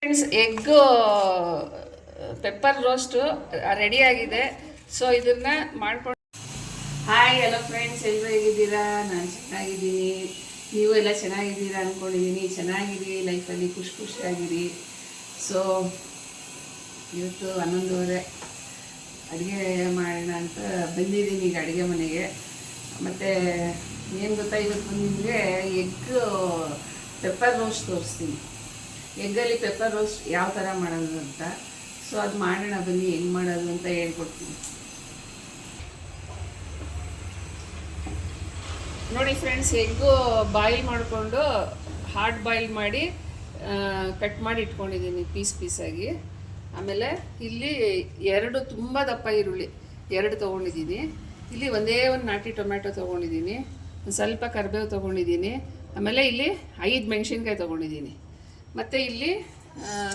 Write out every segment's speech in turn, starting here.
Friends, egg pepper roast ready ಆಗಿದೆ. So ಇದನ್ನ ಮಾಡ್ಕೊಂಡು ಹಾಯ್ ಹಲೋ ಫ್ರೆಂಡ್ಸ್, ಎಲ್ಲರೂ ಹೇಗಿದ್ದೀರಾ? ನಾನು ಚೆನ್ನಾಗಿದ್ದೀನಿ. ನೀವು ಎಲ್ಲ ಚೆನ್ನಾಗಿದ್ದೀರಾ ಅಂದ್ಕೊಂಡಿದ್ದೀನಿ. ಚೆನ್ನಾಗಿರಿ, ಲೈಫಲ್ಲಿ ಖುಷಿಯಾಗಿರಿ. ಸೊ ಇವತ್ತು 11:30 ಅಡುಗೆ ಮಾಡೋಣ ಅಂತ ಬಂದಿದ್ದೀನಿ ಈಗ ಅಡುಗೆ ಮನೆಗೆ. ಮತ್ತು ಏನು ಗೊತ್ತಾ, ಇವತ್ತು ನಿಮಗೆ ಎಗ್ ಪೆಪ್ಪರ್ ರೋಸ್ಟ್ ತೋರಿಸ್ತೀನಿ. ಎಗ್ಗಲ್ಲಿ ಪೆಪ್ಪರ್ ರೋಸ್ಟ್ ಯಾವ ಥರ ಮಾಡೋದು ಅಂತ. ಸೊ ಅದು ಮಾಡೋಣ ಬನ್ನಿ, ಹೆಂಗೆ ಮಾಡೋದು ಅಂತ ಹೇಳ್ಕೊಡ್ತೀನಿ. ನೋಡಿ ಫ್ರೆಂಡ್ಸ್, ಎಗ್ಗು ಬಾಯ್ಲ್ ಮಾಡಿಕೊಂಡು ಹಾರ್ಡ್ ಬಾಯ್ಲ್ ಮಾಡಿ ಕಟ್ ಮಾಡಿ ಇಟ್ಕೊಂಡಿದ್ದೀನಿ ಪೀಸಾಗಿ. ಆಮೇಲೆ ಇಲ್ಲಿ 2 ತುಂಬ ದಪ್ಪ ಈರುಳ್ಳಿ 2 ತೊಗೊಂಡಿದ್ದೀನಿ. ಇಲ್ಲಿ ಒಂದೇ ಒಂದು ನಾಟಿ ಟೊಮ್ಯಾಟೊ ತೊಗೊಂಡಿದ್ದೀನಿ. ಒಂದು ಸ್ವಲ್ಪ ಕರಿಬೇವು ತೊಗೊಂಡಿದ್ದೀನಿ. ಆಮೇಲೆ ಇಲ್ಲಿ 5 ಮೆಣಸಿನ್ಕಾಯಿ ತೊಗೊಂಡಿದ್ದೀನಿ. ಮತ್ತು ಇಲ್ಲಿ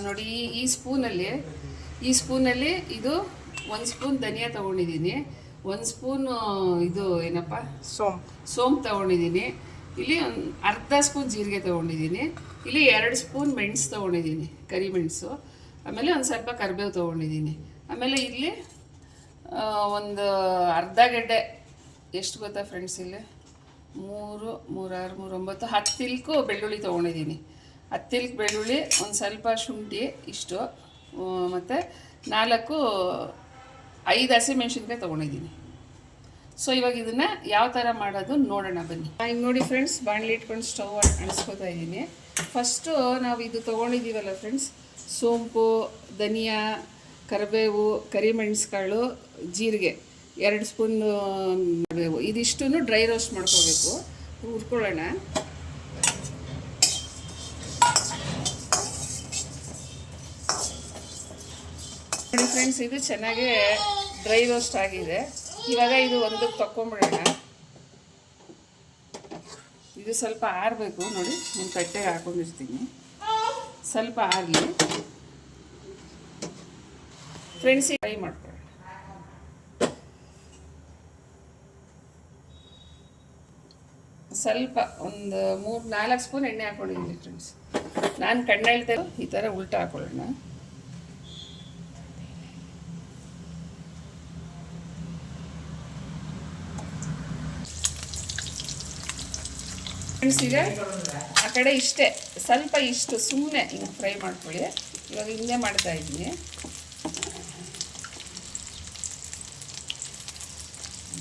ನೋಡಿ, ಈ ಸ್ಪೂನಲ್ಲಿ ಇದು 1 ಸ್ಪೂನ್ ಧನಿಯಾ ತೊಗೊಂಡಿದ್ದೀನಿ. 1 ಸ್ಪೂನು ಇದು ಏನಪ್ಪ ಸೋಂಪು ತೊಗೊಂಡಿದ್ದೀನಿ. ಇಲ್ಲಿ ಒಂದು ಅರ್ಧ ಸ್ಪೂನ್ ಜೀರಿಗೆ ತೊಗೊಂಡಿದ್ದೀನಿ. ಇಲ್ಲಿ 2 ಸ್ಪೂನ್ ಮೆಣಸು ತೊಗೊಂಡಿದ್ದೀನಿ, ಕರಿಮೆಣಸು. ಆಮೇಲೆ ಒಂದು ಸ್ವಲ್ಪ ಕರಿಬೇವು ತೊಗೊಂಡಿದ್ದೀನಿ. ಆಮೇಲೆ ಇಲ್ಲಿ ಒಂದು ಅರ್ಧ ಗೆಡ್ಡೆ, ಎಷ್ಟು ಗೊತ್ತಾ ಫ್ರೆಂಡ್ಸ್, ಇಲ್ಲಿ 3, 6, 3, 9, 10 ಇಲ್ಕು ಬೆಳ್ಳುಳ್ಳಿ ತೊಗೊಂಡಿದ್ದೀನಿ. 10 ಇಲ್ಕು ಬೆಳ್ಳುಳ್ಳಿ, ಒಂದು ಸ್ವಲ್ಪ ಶುಂಠಿ ಇಷ್ಟು, ಮತ್ತು 5 ಹಸಿಮೆಣ್ಸಿನ್ಕಾಯಿ ತೊಗೊಂಡಿದ್ದೀನಿ. ಸೊ ಇವಾಗ ಇದನ್ನು ಯಾವ ಥರ ಮಾಡೋದು ನೋಡೋಣ ಬನ್ನಿ. ಈಗ ನೋಡಿ ಫ್ರೆಂಡ್ಸ್, ಬಾಣಲಿ ಇಟ್ಕೊಂಡು ಸ್ಟವ್ ಅಣಿಸ್ಕೊತಾ ಇದ್ದೀನಿ. ಫಸ್ಟು ನಾವು ಇದು ತೊಗೊಂಡಿದ್ದೀವಲ್ಲ ಫ್ರೆಂಡ್ಸ್, ಸೋಂಪು, ಧನಿಯಾ, ಕರಿಬೇವು, ಕರಿಮೆಣಸುಕಾಳು, ಜೀರಿಗೆ 2 ಸ್ಪೂನ್ ಕರಿಬೇವು, ಇದಿಷ್ಟು ಡ್ರೈ ರೋಸ್ಟ್ ಮಾಡ್ಕೋಬೇಕು. ಹುರ್ಕೊಳ್ಳೋಣ. ನೋಡಿ ಫ್ರೆಂಡ್ಸ್, ಇದು ಚೆನ್ನಾಗಿ ಡ್ರೈ ರೋಸ್ಟ್ ಆಗಿದೆ. ಇವಾಗ ಇದು ಒಂದಕ್ಕೆ ತಗೊಂಬಿಡೋಣ. ಇದು ಸ್ವಲ್ಪ ಆರಬೇಕು. ನೋಡಿ, ಒಂದು ತಟ್ಟೆಗೆ ಹಾಕೊಂಡಿರ್ತೀನಿ, ಸ್ವಲ್ಪ ಆರಲಿ ಫ್ರೆಂಡ್ಸ್. ಫ್ರೈ ಮಾಡ್ಕೊಳ್ಳೋಣ. ಸ್ವಲ್ಪ ಒಂದು 3-4 ಸ್ಪೂನ್ ಎಣ್ಣೆ ಹಾಕೊಂಡಿದ್ದೀನಿ ಫ್ರೆಂಡ್ಸ್. ನಾನು ಕಣ್ಣು ಹೇಳ್ತೇವೆ, ಈ ಥರ ಉಲ್ಟಾ ಹಾಕೊಳ್ಳೋಣ. ಫ್ರೆಂಡ್ಸ್, ಈಗ ಆ ಕಡೆ ಇಷ್ಟೇ, ಸ್ವಲ್ಪ ಇಷ್ಟು ಸುಮ್ಮನೆ ಹಿಂಗೆ ಫ್ರೈ ಮಾಡ್ಕೊಳ್ಳಿ. ಇವಾಗ ಹಿಂಗೆ ಮಾಡ್ತಾ ಇದ್ದೀನಿ,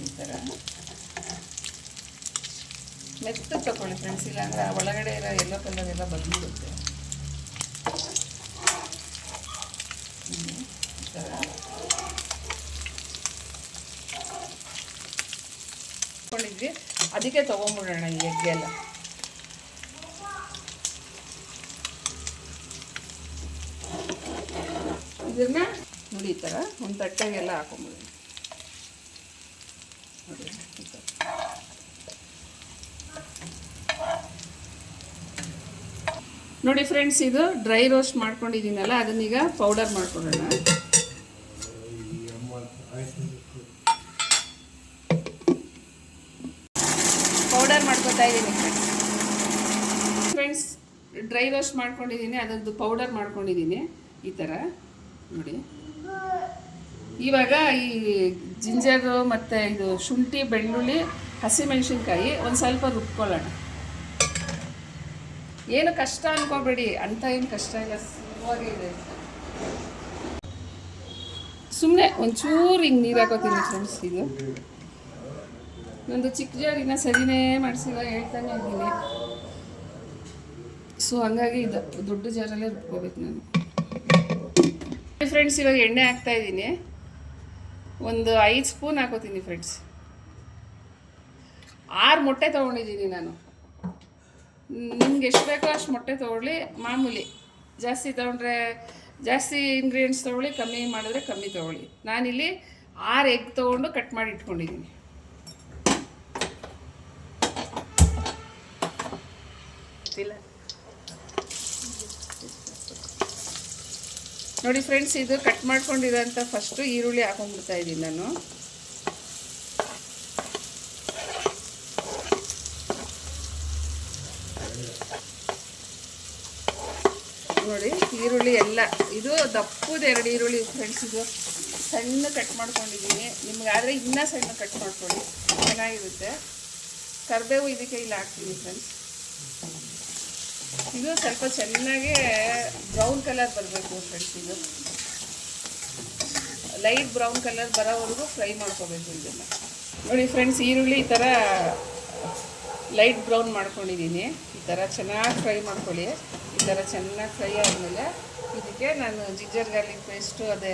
ಈ ಥರ ಮೆತ್ತಗೆ ತಗೊಳ್ಳಿ ಫ್ರೆಂಡ್ಸ್, ಇಲ್ಲಾಂದರೆ ಆ ಒಳಗಡೆ ಇರೋ ಎಲ್ಲೋ ಕಲರ್ ಎಲ್ಲ ಬಂದ್ಬಿಡುತ್ತೆ. ಈ ಥರ ತಗೊಂಡಿದ್ವಿ, ಅದಕ್ಕೆ ತೊಗೊಂಬಿಡೋಣ ಈ ಎಗ್ಗೆಲ್ಲ. ಇದನ್ನು ನೋಡಿ, ಈ ಥರ ಒಂದು ತಟ್ಟೆಗೆಲ್ಲ ಹಾಕೊಂಬಿಡೋಣ. ನೋಡಿ, ಈ ಥರ ನೋಡಿ ಫ್ರೆಂಡ್ಸ್, ಇದು ಡ್ರೈ ರೋಸ್ಟ್ ಮಾಡ್ಕೊಂಡಿದ್ದೀನಲ್ಲ, ಅದನ್ನೀಗ ಪೌಡರ್ ಮಾಡ್ಕೊಳ್ಳೋಣ. ಪೌಡರ್ ಮಾಡ್ಕೊತಾ ಇದ್ದೀನಿ ಫ್ರೆಂಡ್ಸ್. ಡ್ರೈ ರೋಸ್ಟ್ ಮಾಡ್ಕೊಂಡಿದ್ದೀನಿ, ಅದರದ್ದು ಪೌಡರ್ ಮಾಡ್ಕೊಂಡಿದ್ದೀನಿ ಈ ಥರ ನೋಡಿ. ಇವಾಗ ಈ ಜಿಂಜರು ಮತ್ತು ಇದು ಶುಂಠಿ, ಬೆಳ್ಳುಳ್ಳಿ, ಹಸಿಮೆಣಸಿನ್ಕಾಯಿ ಒಂದು ಸ್ವಲ್ಪ ರುಬ್ಕೊಳ್ಳೋಣ. ಏನು ಕಷ್ಟ ಅನ್ಕೋಬೇಡಿ, ಅಂತ ಏನು ಕಷ್ಟ ಇಲ್ಲ, ಸುಲಭವಾಗಿದೆ. ಸುಮ್ಮನೆ ಒಂಚೂರು ಹಿಂಗೆ ನೀರು ಹಾಕೋತೀನಿ ಫ್ರೆಂಡ್ಸ್. ಇದು ನಂದು ಚಿಕ್ಕ ಜಾರಿನ ಸರಿನೇ ಮಾಡಿಸಿಲ್ಲ, ಹೇಳ್ತಾನೆ ಇದ್ದೀನಿ. ಸೊ ಹಂಗಾಗಿ ಇದು ದೊಡ್ಡ ಜಾರಲ್ಲೇ ರುಬ್ಕೋಬೇಕು ನಾನು. ಫ್ರೆಂಡ್ಸ್, ಇವಾಗ ಎಣ್ಣೆ ಹಾಕ್ತಾ ಇದ್ದೀನಿ. ಒಂದು 5 ಸ್ಪೂನ್ ಹಾಕೋತೀನಿ ಫ್ರೆಂಡ್ಸ್. 6 ಮೊಟ್ಟೆ ತೊಗೊಂಡಿದ್ದೀನಿ ನಾನು. ನಿಮ್ಗೆ ಎಷ್ಟು ಬೇಕೋ ಅಷ್ಟು ಮೊಟ್ಟೆ ತೊಗೊಳ್ಳಿ, ಮಾಮೂಲಿ. ಜಾಸ್ತಿ ತೊಗೊಂಡ್ರೆ ಜಾಸ್ತಿ ಇಂಗ್ರೀಡಿಯೆಂಟ್ಸ್ ತೊಗೊಳ್ಳಿ, ಕಮ್ಮಿ ಮಾಡಿದ್ರೆ ಕಮ್ಮಿ ತೊಗೊಳ್ಳಿ. ನಾನಿಲ್ಲಿ 6 ಎಗ್ ತೊಗೊಂಡು ಕಟ್ ಮಾಡಿ ಇಟ್ಕೊಂಡಿದ್ದೀನಿ. ನೋಡಿ ಫ್ರೆಂಡ್ಸ್, ಇದು ಕಟ್ ಮಾಡ್ಕೊಂಡಿರೋಂಥ ಫಸ್ಟು ಈರುಳ್ಳಿ ಹಾಕೊಂಡ್ಬಿಡ್ತಾ ಇದ್ದೀನಿ ನಾನು. ನೋಡಿ, ಈರುಳ್ಳಿ ಈರುಳ್ಳಿ ಎಲ್ಲ ಇದು ದಪ್ಪದ 2 ಈರುಳ್ಳಿ ಫ್ರೆಂಡ್ಸ್. ಇದು ಸಣ್ಣ ಕಟ್ ಮಾಡ್ಕೊಂಡಿದ್ದೀನಿ. ನಿಮ್ಗಾದರೆ ಇನ್ನೂ ಸಣ್ಣ ಕಟ್ ಮಾಡ್ಕೊಳ್ಳಿ, ಚೆನ್ನಾಗಿರುತ್ತೆ. ಕರಿಬೇವು ಇದಕ್ಕೆ ಇಲ್ಲಿ ಹಾಕ್ತೀನಿ ಫ್ರೆಂಡ್ಸ್. ಇದು ಸ್ವಲ್ಪ ಚೆನ್ನಾಗಿ ಬ್ರೌನ್ ಕಲರ್ ಬರಬೇಕು ಫ್ರೆಂಡ್ಸ್. ಇದು ಲೈಟ್ ಬ್ರೌನ್ ಕಲರ್ ಬರೋವರೆಗೂ ಫ್ರೈ ಮಾಡ್ಕೋಬೇಕು ಇದನ್ನು. ನೋಡಿ ಫ್ರೆಂಡ್ಸ್, ಈರುಳ್ಳಿ ಈ ಥರ ಲೈಟ್ ಬ್ರೌನ್ ಮಾಡ್ಕೊಂಡಿದ್ದೀನಿ. ಈ ಥರ ಚೆನ್ನಾಗಿ ಫ್ರೈ ಮಾಡ್ಕೊಳ್ಳಿ. ಈ ಥರ ಚೆನ್ನಾಗಿ ಫ್ರೈ ಆದಮೇಲೆ ಇದಕ್ಕೆ ನಾನು ಜಿಂಜರ್ ಗಾರ್ಲಿಕ್ ಪೇಸ್ಟು, ಅದೇ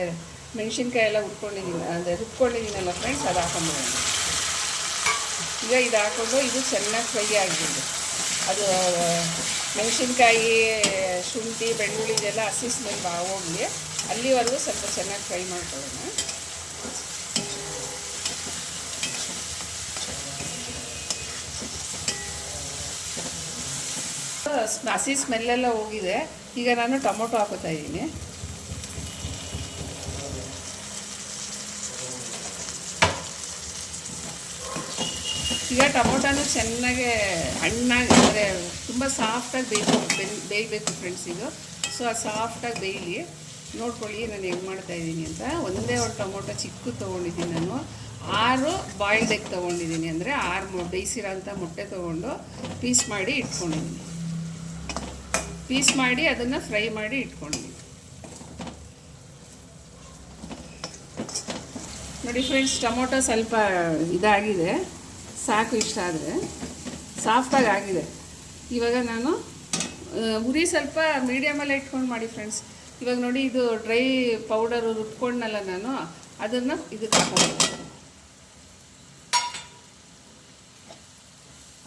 ಮೆಣಸಿನ್ಕಾಯಿ ಎಲ್ಲ ಉಟ್ಕೊಂಡಿದ್ದೀನಿ, ಅದೇ ರುಬ್ಕೊಂಡಿದ್ದೀನಲ್ಲ ಫ್ರೆಂಡ್ಸ್, ಅದು ಹಾಕೊಂಡ್ಬಿಡೋಣ. ಈಗ ಇದು ಹಾಕ್ಕೊಂಡು ಇದು ಚೆನ್ನಾಗಿ ಫ್ರೈ ಆಗಿದ್ದು, ಅದು ಮೆಣಸಿನ್ಕಾಯಿ, ಶುಂಠಿ, ಬೆಳ್ಳುಳ್ಳಿ ಇದೆಲ್ಲ ಹಸಿ ಸ್ಮೆಲ್ ಹೋಗಲಿ, ಅಲ್ಲಿವರೆಗೂ ಸ್ವಲ್ಪ ಚೆನ್ನಾಗಿ ಫ್ರೈ ಮಾಡ್ಕೊಳ್ಳೋಣ. ಹಸಿ ಸ್ಮೆಲ್ಲೆಲ್ಲ ಹೋಗಿದೆ. ಈಗ ನಾನು ಟೊಮೊಟೊ ಹಾಕೋತಾ ಇದ್ದೀನಿ. ಈಗ ಟೊಮೊಟೊನೂ ಚೆನ್ನಾಗಿ ಹಣ್ಣಾಗಿ, ಅಂದರೆ ತುಂಬ ಸಾಫ್ಟಾಗಿ ಬೇಯಬೇಕು ಫ್ರೆಂಡ್ಸ್ ಇದು. ಸೊ ಅದು ಸಾಫ್ಟಾಗಿ ಬೇಯಲಿ ನೋಡ್ಕೊಳ್ಳಿ ನಾನು ಹೆಂಗೆ ಮಾಡ್ತಾಯಿದ್ದೀನಿ ಅಂತ. ಒಂದೇ ಒಂದು ಟೊಮೊಟೊ ಚಿಕ್ಕ ತೊಗೊಂಡಿದ್ದೀನಿ ನಾನು. 6 ಬಾಯ್ಲ್ಡ್ ಎಗ್ ತೊಗೊಂಡಿದ್ದೀನಿ, ಅಂದರೆ 6 ಬೇಯಿಸಿರೋಂಥ ಮೊಟ್ಟೆ ತೊಗೊಂಡು ಪೀಸ್ ಮಾಡಿ ಇಟ್ಕೊಂಡಿದ್ದೀನಿ. ಪೀಸ್ ಮಾಡಿ ಅದನ್ನು ಫ್ರೈ ಮಾಡಿ ಇಟ್ಕೊಂಡಿದ್ದೀನಿ. ನೋಡಿ ಫ್ರೆಂಡ್ಸ್, ಟೊಮೊಟೊ ಸ್ವಲ್ಪ ಇದಾಗಿದೆ, ಸಾಕು ಇಷ್ಟ ಆದರೆ, ಸಾಫ್ಟಾಗಿ ಆಗಿದೆ. ಇವಾಗ ನಾನು ಉರಿ ಸ್ವಲ್ಪ ಮೀಡಿಯಮಲ್ಲೇ ಇಟ್ಕೊಂಡು ಮಾಡಿ ಫ್ರೆಂಡ್ಸ್. ಇವಾಗ ನೋಡಿ, ಇದು ಡ್ರೈ ಪೌಡರು ರುಬ್ಕೊಂಡಲ್ಲ ನಾನು, ಅದನ್ನು ಇದಕ್ಕೆ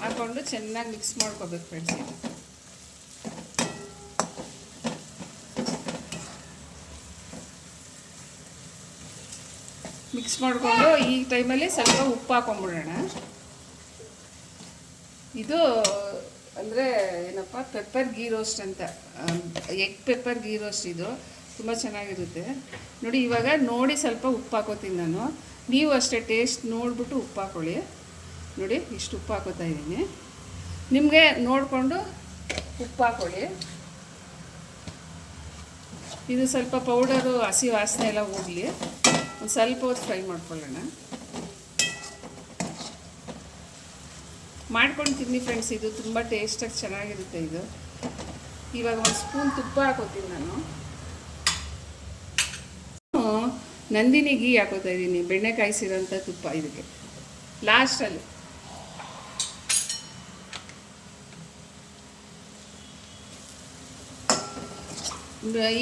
ಹಾಕ್ಕೊಂಡು ಚೆನ್ನಾಗಿ ಮಿಕ್ಸ್ ಮಾಡ್ಕೋಬೇಕು ಫ್ರೆಂಡ್ಸ್. ಇದು ಮಿಕ್ಸ್ ಮಾಡಿಕೊಂಡು ಈ ಟೈಮಲ್ಲಿ ಸ್ವಲ್ಪ ಉಪ್ಪು ಹಾಕೊಂಡ್ಬಿಡೋಣ. ಇದು ಅಂದರೆ ಏನಪ್ಪ, ಪೆಪ್ಪರ್ ಗೀ ರೋಸ್ಟ್ ಅಂತ, ಎಗ್ ಪೆಪ್ಪರ್ ಗೀ ರೋಸ್ಟ್. ಇದು ತುಂಬ ಚೆನ್ನಾಗಿರುತ್ತೆ ನೋಡಿ. ಇವಾಗ ನೋಡಿ ಸ್ವಲ್ಪ ಉಪ್ಪು ಹಾಕೋತೀನಿ ನಾನು. ನೀವು ಅಷ್ಟೇ ಟೇಸ್ಟ್ ನೋಡಿಬಿಟ್ಟು ಉಪ್ಪು ಹಾಕ್ಕೊಳ್ಳಿ. ನೋಡಿ ಇಷ್ಟು ಉಪ್ಪು ಹಾಕೋತಾ ಇದ್ದೀನಿ. ನಿಮಗೆ ನೋಡಿಕೊಂಡು ಉಪ್ಪು ಹಾಕ್ಕೊಳ್ಳಿ. ಇದು ಸ್ವಲ್ಪ ಪೌಡರು ಹಸಿ ವಾಸನೆ ಎಲ್ಲ ಹೋಗಲಿ, ಒಂದು ಸ್ವಲ್ಪ ಹೊತ್ತು ಫ್ರೈ ಮಾಡ್ಕೊಳ್ಳೋಣ. ಮಾಡ್ಕೊಂಡು ತಿನ್ನಿ ಫ್ರೆಂಡ್ಸ್, ಇದು ತುಂಬ ಟೇಸ್ಟಾಗಿ ಚೆನ್ನಾಗಿರುತ್ತೆ ಇದು. ಇವಾಗ ಒಂದು ಸ್ಪೂನ್ ತುಪ್ಪ ಹಾಕೋತೀನಿ ನಾನು. ನಂದಿನಿ ಗೀ ಹಾಕೋತಾ ಇದ್ದೀನಿ, ಬೆಣ್ಣೆ ಕಾಯಿಸಿರೋಂಥ ತುಪ್ಪ ಇದಕ್ಕೆ ಲಾಸ್ಟಲ್ಲಿ.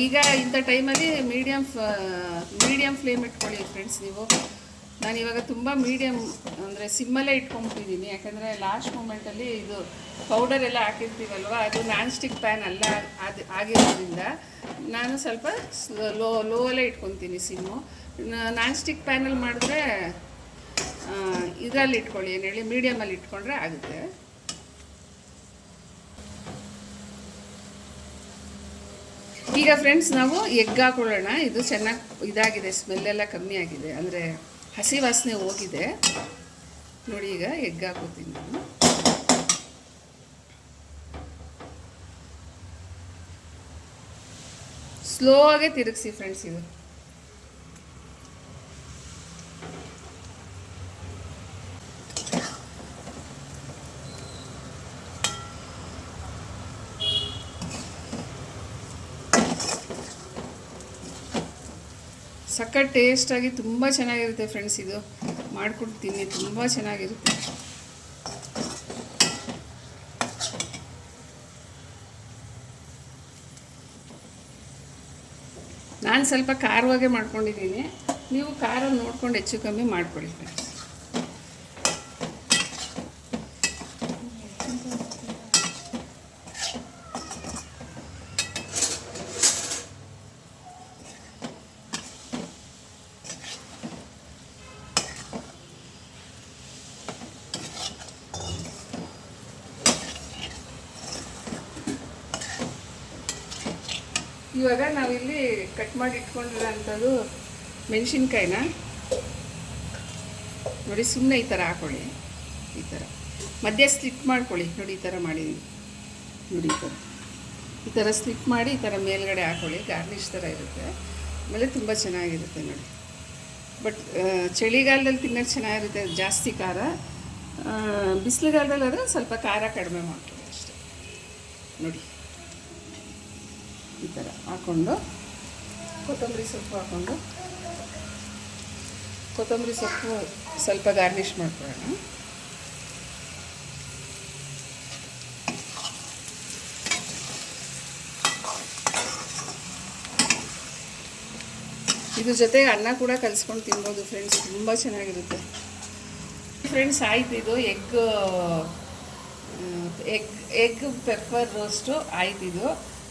ಈಗ ಇಂಥ ಟೈಮಲ್ಲಿ ಮೀಡಿಯಮ್ ಫ್ಲೇಮ್ ಇಟ್ಕೊಳ್ಳಿ ಫ್ರೆಂಡ್ಸ್ ನೀವು. ನಾನಿವಾಗ ತುಂಬ ಮೀಡಿಯಮ್ ಅಂದರೆ ಸಿಮ್ಮಲ್ಲೇ ಇಟ್ಕೊಂಡ್ಬಿಟ್ಟಿದ್ದೀನಿ, ಯಾಕಂದರೆ ಲಾಸ್ಟ್ ಮೂಮೆಂಟಲ್ಲಿ ಇದು ಪೌಡರ್ ಎಲ್ಲ ಹಾಕಿರ್ತೀವಲ್ವ, ಅದು ನಾನ್ ಸ್ಟಿಕ್ ಪ್ಯಾನ್ ಅಲ್ಲ ಆಗಿರೋದ್ರಿಂದ ನಾನು ಸ್ವಲ್ಪ ಲೋವಲ್ಲೇ ಇಟ್ಕೊತೀನಿ ಸಿಮ್ಮು. ನಾನ್ ಸ್ಟಿಕ್ ಪ್ಯಾನಲ್ಲಿ ಮಾಡಿದ್ರೆ ಇದರಲ್ಲಿ ಇಟ್ಕೊಳ್ಳಿ, ಏನು ಹೇಳಿ, ಮೀಡಿಯಮಲ್ಲಿ ಇಟ್ಕೊಂಡ್ರೆ ಆಗುತ್ತೆ. ಈಗ ಫ್ರೆಂಡ್ಸ್ ನಾವು ಎಗ್ ಹಾಕೊಳ್ಳೋಣ. ಇದು ಚೆನ್ನಾಗಿ ಇದಾಗಿದೆ, ಸ್ಮೆಲ್ಲೆಲ್ಲ ಕಮ್ಮಿ ಆಗಿದೆ, ಅಂದರೆ ಹಸಿ ವಾಸನೆ ಹೋಗಿದೆ ನೋಡಿ. ಈಗ ಎಗ್ ಹಾಕೋತೀನಿ ನಾನು. ಸ್ಲೋ ಆಗಿ ತಿರುಗಿಸಿ ಫ್ರೆಂಡ್ಸ್. ಇದು ಸಕ್ಕ ಟೇಸ್ಟಾಗಿ ತುಂಬ ಚೆನ್ನಾಗಿರುತ್ತೆ ಫ್ರೆಂಡ್ಸ್. ಇದು ಮಾಡ್ಕೊಡ್ತೀನಿ, ತುಂಬ ಚೆನ್ನಾಗಿರುತ್ತೆ. ನಾನು ಸ್ವಲ್ಪ ಖಾರವಾಗೇ ಮಾಡ್ಕೊಂಡಿದ್ದೀನಿ, ನೀವು ಖಾರ ನೋಡ್ಕೊಂಡು ಹೆಚ್ಚು ಕಮ್ಮಿ ಮಾಡ್ಕೊಳ್ಳಿ ಫ್ರೆಂಡ್ಸ್. ಇವಾಗ ನಾವಿಲ್ಲಿ ಕಟ್ ಮಾಡಿ ಇಟ್ಕೊಂಡಿರೋಂಥದ್ದು ಮೆಣಸಿನ್ಕಾಯಿನ ನೋಡಿ, ಸುಮ್ಮನೆ ಈ ಥರ ಹಾಕ್ಕೊಳ್ಳಿ. ಈ ಥರ ಮಧ್ಯೆ ಸ್ಲಿಟ್ ಮಾಡ್ಕೊಳ್ಳಿ ನೋಡಿ, ಈ ಥರ ಮಾಡಿದ್ದೀನಿ ನೋಡಿ. ಈ ಥರ ಈ ಥರ ಸ್ಲಿಪ್ ಮಾಡಿ ಈ ಥರ ಮೇಲ್ಗಡೆ ಹಾಕೊಳ್ಳಿ, ಗಾರ್ನಿಷ್ ಥರ ಇರುತ್ತೆ. ಆಮೇಲೆ ತುಂಬ ಚೆನ್ನಾಗಿರುತ್ತೆ ನೋಡಿ. ಬಟ್ ಚಳಿಗಾಲದಲ್ಲಿ ತಿನ್ನೋಕ್ಕೆ ಚೆನ್ನಾಗಿರುತ್ತೆ ಜಾಸ್ತಿ ಖಾರ. ಬಿಸಿಲುಗಾಲದಲ್ಲಿ ಆದರೆ ಸ್ವಲ್ಪ ಖಾರ ಕಡಿಮೆ ಮಾಡ್ಕೊಳ್ಳಿ ಅಷ್ಟೇ ನೋಡಿ. ಈ ಥರ ಹಾಕ್ಕೊಂಡು ಕೊತ್ತಂಬರಿ ಸೊಪ್ಪು ಹಾಕ್ಕೊಂಡು ಕೊತ್ತಂಬರಿ ಸೊಪ್ಪು ಸ್ವಲ್ಪ ಗಾರ್ನಿಷ್ ಮಾಡ್ಕೊಳ್ಳೋಣ. ಇದ್ರ ಜೊತೆಗೆ ಅನ್ನ ಕೂಡ ಕಲಿಸ್ಕೊಂಡು ತಿನ್ಬೋದು ಫ್ರೆಂಡ್ಸ್, ತುಂಬ ಚೆನ್ನಾಗಿರುತ್ತೆ ಫ್ರೆಂಡ್ಸ್. ಆಯ್ತು, ಇದು ಎಗ್ ಪೆಪ್ಪರ್ ರೋಸ್ಟು ಆಯ್ತು ಇದು.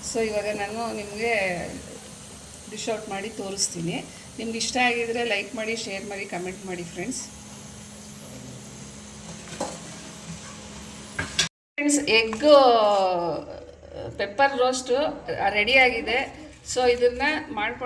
ಸೊ ಇವಾಗ ನಾನು ನಿಮಗೆ ಡಿಶ್ ಔಟ್ ಮಾಡಿ ತೋರಿಸ್ತೀನಿ. ನಿಮ್ಗೆ ಇಷ್ಟ ಆಗಿದರೆ ಲೈಕ್ ಮಾಡಿ, ಶೇರ್ ಮಾಡಿ, ಕಮೆಂಟ್ ಮಾಡಿ ಫ್ರೆಂಡ್ಸ್. ಎಗ್ ಪೆಪ್ಪರ್ ರೋಸ್ಟು ರೆಡಿಯಾಗಿದೆ. ಸೊ ಇದನ್ನು ಮಾಡ್ಕೊಂಡು